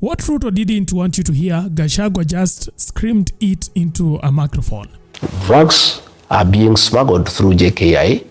What Ruto didn't want you to hear, Gachagua just screamed it into a microphone. Drugs are being smuggled through JKI.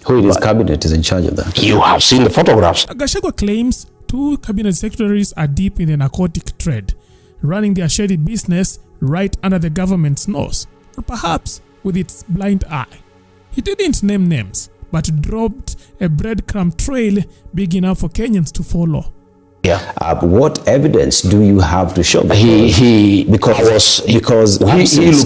Who in his cabinet is in charge of that? You have seen the photographs. Gachagua claims 2 cabinet secretaries are deep in the narcotic trade, running their shady business right under the government's nose, or perhaps with its blind eye. He didn't name names, but dropped a breadcrumb trail big enough for Kenyans to follow. Yeah. What evidence do you have to show? He looked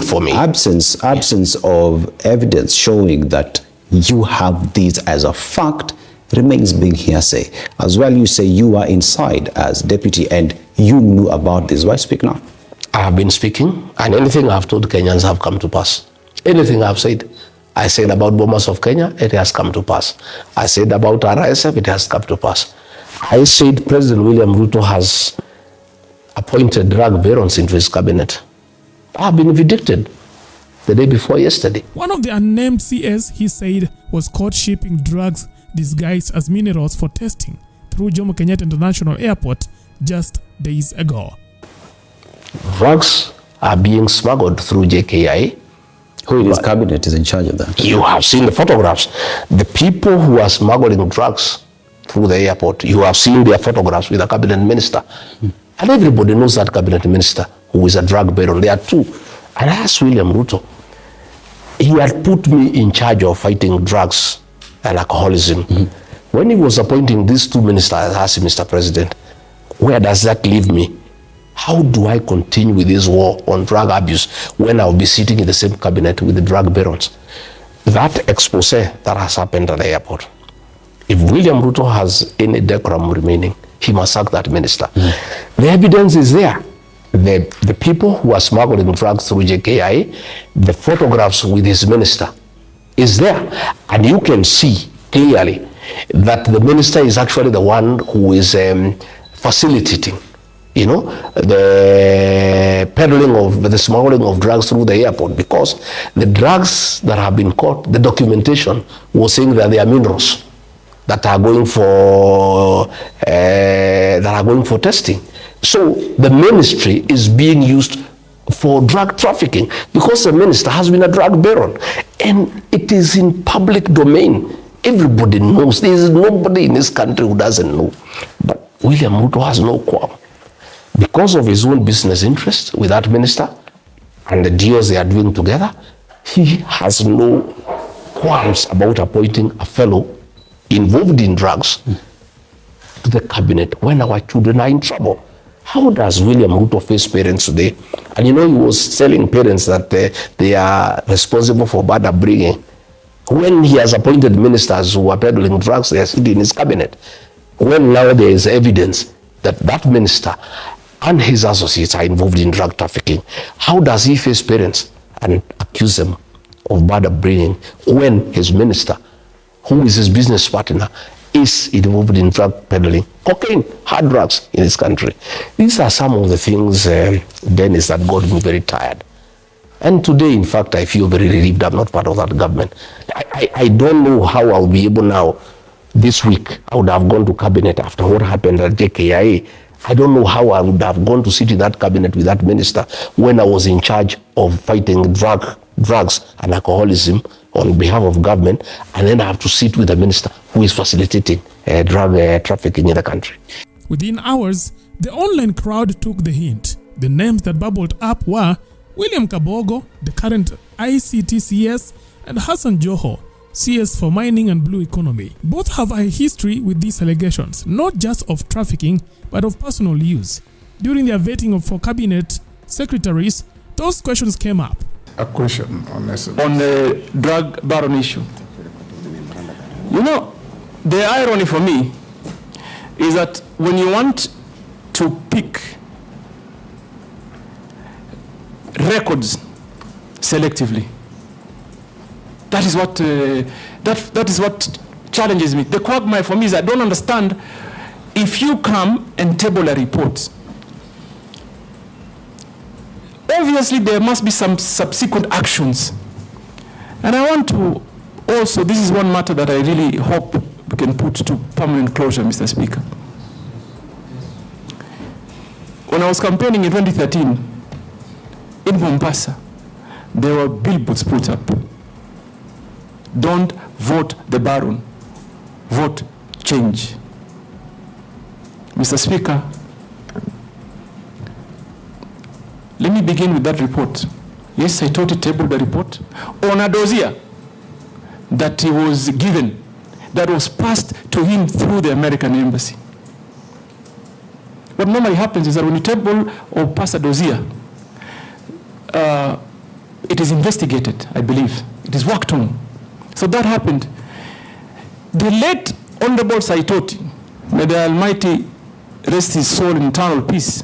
for me. Absence of evidence showing that you have these as a fact remains being hearsay. As well, you say you are inside as deputy and you knew about this. Why speak now? I have been speaking, and anything I've told Kenyans have come to pass. Anything I've said. I said about bombers of Kenya, it has come to pass. I said about RSF, it has come to pass. I said President William Ruto has appointed drug barons into his cabinet. I have been vindicated the day before yesterday. One of the unnamed CS, he said, was caught shipping drugs disguised as minerals for testing through Jomo Kenyatta International Airport just days ago. Drugs are being smuggled through JKI. Who in his cabinet is in charge of that? You have seen the photographs. The people who are smuggling drugs through the airport, you have seen their photographs with the cabinet minister. And everybody knows that cabinet minister who is a drug baron. There are 2. And I asked William Ruto, he had put me in charge of fighting drugs and alcoholism. When he was appointing these 2 ministers, I asked him, Mr. President, where does that leave me? How do I continue with this war on drug abuse when I'll be sitting in the same cabinet with the drug barons? That expose that has happened at the airport. If William Ruto has any decorum remaining, he must sack that minister. The evidence is there. The people who are smuggling drugs through JKI, the photographs with his minister is there. And you can see clearly that the minister is actually the one who is facilitating, the peddling of the smuggling of drugs through the airport, because the drugs that have been caught, the documentation was saying that they are minerals that are going for testing. So the ministry is being used for drug trafficking because the minister has been a drug baron, and it is in public domain. Everybody knows. There is nobody in this country who doesn't know. But William Ruto has no qualm because of his own business interest with that minister and the deals they are doing together. He has no qualms about appointing a fellow involved in drugs to the cabinet when our children are in trouble. How does William Ruto face parents today? And he was telling parents that they are responsible for bad upbringing. When he has appointed ministers who are peddling drugs, they are sitting in his cabinet. When now there is evidence that that minister and his associates are involved in drug trafficking, how does he face parents and accuse them of bad upbringing when his minister, who is his business partner, is involved in drug peddling, cocaine, hard drugs in this country? These are some of the things, Dennis, that got me very tired. And today, in fact, I feel very relieved I'm not part of that government. I don't know how I'll be able now. This week, I would have gone to cabinet after what happened at JKIA. I don't know how I would have gone to sit in that cabinet with that minister when I was in charge of fighting drugs and alcoholism on behalf of government, and then I have to sit with a minister who is facilitating drug trafficking in the country. Within hours, the online crowd took the hint. The names that bubbled up were William Kabogo, the current ICT CS, and Hassan Joho, CS for mining and blue economy. Both have a history with these allegations, not just of trafficking, but of personal use. During their vetting for cabinet secretaries, those questions came up. A question on the drug baron issue. The irony for me is that when you want to pick records selectively, that is what challenges me. The quagmire for me is I don't understand. If you come and table a report, obviously there must be some subsequent actions. And I want to also, this is one matter that I really hope we can put to permanent closure, Mr. Speaker. when I was campaigning in 2013 in MPESA, there were billboards put up. Don't vote the Baron, vote change. Mr. Speaker, let me begin with that report. Yes, I totally tabled the report on a dossier that he was given, that was passed to him through the American embassy. What normally happens is that when you table or pass a dossier, it is investigated, I believe. It is worked on. So that happened. The late Honorable Saitoti, may the Almighty rest his soul in eternal peace,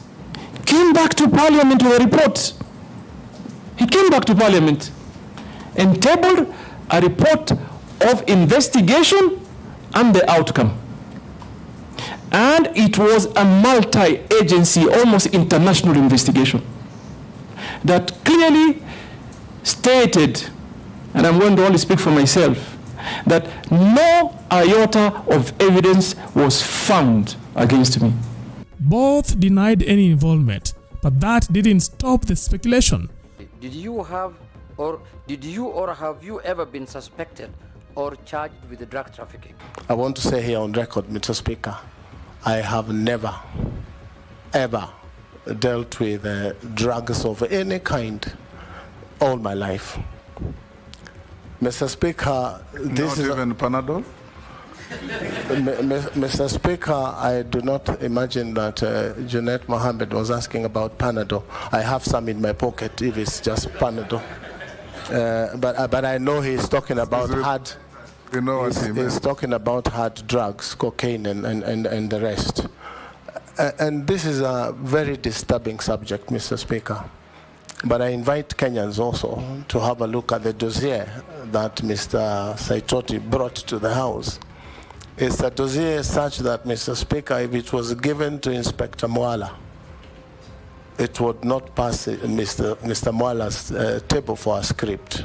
came back to Parliament with a report. He came back to Parliament and tabled a report of investigation and the outcome. And it was a multi-agency, almost international investigation that clearly stated, and I'm going to only speak for myself, that no iota of evidence was found against me. Both denied any involvement, but that didn't stop the speculation. Did you have or have you ever been suspected or charged with the drug trafficking? I want to say here on record, Mr. Speaker, I have never, ever dealt with drugs of any kind all my life. Mr. Speaker, this is... Not even Panadol? Mr. Speaker, I do not imagine that Junet Mohammed was asking about Panadol. I have some in my pocket if it's just Panadol. But I know he's talking about hard... You know what he meant. He's talking about hard drugs, cocaine and the rest. And this is a very disturbing subject, Mr. Speaker. But I invite Kenyans also to have a look at the dossier that Mr. Saitoti brought to the House. It's a dossier such that, Mr. Speaker, if it was given to Inspector Mwala, it would not pass Mr. Mwala's table for a script.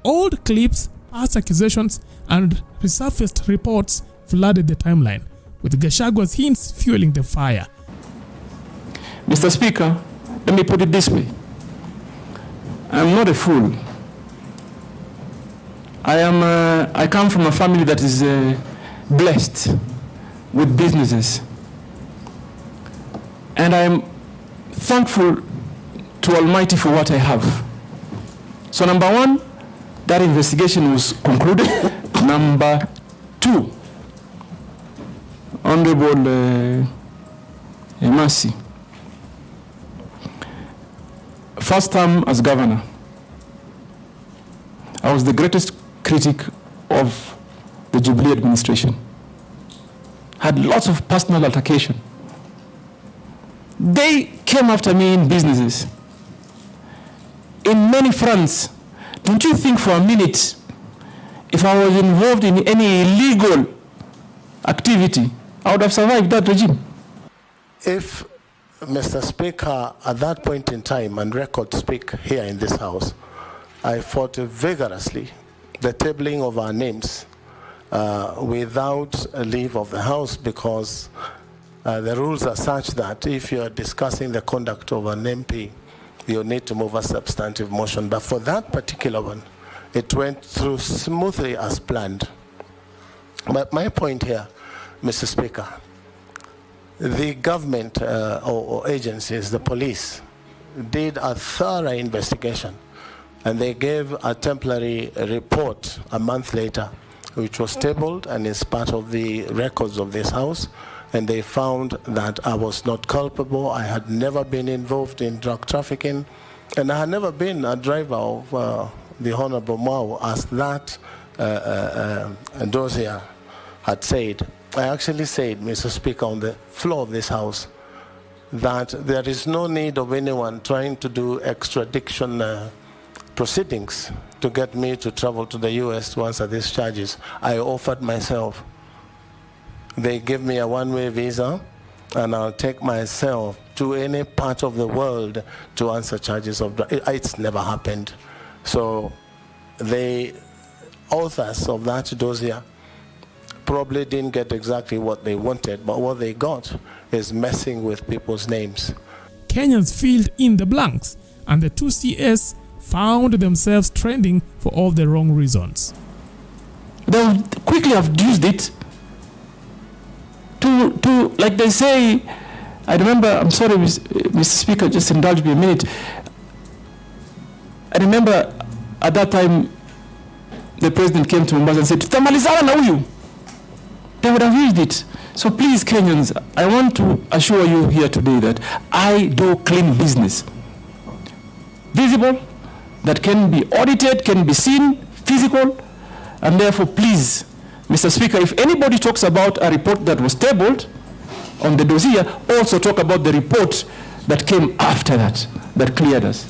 Old clips, past accusations, and resurfaced reports flooded the timeline, with Gachagua's hints fueling the fire. Mr. Speaker, let me put it this way. I'm not a fool. I come from a family that is blessed with businesses. And I am thankful to Almighty for what I have. So number one, that investigation was concluded. Number two, Honorable Mercy, first time as governor, I was the greatest critic of the Jubilee administration. Had lots of personal altercation. They came after me in businesses, in many fronts. Don't you think for a minute, if I was involved in any illegal activity, I would have survived that regime? If, Mr. Speaker, at that point in time, and records speak here in this House, I fought vigorously the tabling of our names without a leave of the House, because the rules are such that if you are discussing the conduct of an MP, you need to move a substantive motion. But for that particular one, it went through smoothly as planned. But my point here, Mr. Speaker, the government or agencies, the police, did a thorough investigation, and they gave a temporary report a month later, which was tabled and is part of the records of this House. And they found that I was not culpable. I had never been involved in drug trafficking, and I had never been a driver of the Honorable Mao, as that dossier had said. I actually said, Mr. Speaker, on the floor of this House, that there is no need of anyone trying to do extradition proceedings to get me to travel to the US to answer these charges. I offered myself. They give me a one-way visa, and I'll take myself to any part of the world to answer charges of drugs. It's never happened. So the authors of that dossier probably didn't get exactly what they wanted, but what they got is messing with people's names. Kenyans filled in the blanks, and the two CS found themselves trending for all the wrong reasons. They quickly have used it to, like they say, I remember, I'm sorry, Mr. Speaker, just indulge me a minute. I remember at that time, the president came to Mombasa and said, "Tutamalizana na huyu." They would have used it. So please, Kenyans, I want to assure you here today that I do clean business. Visible, that can be audited, can be seen, physical, and therefore, please, Mr. Speaker, if anybody talks about a report that was tabled on the dossier, also talk about the report that came after that cleared us.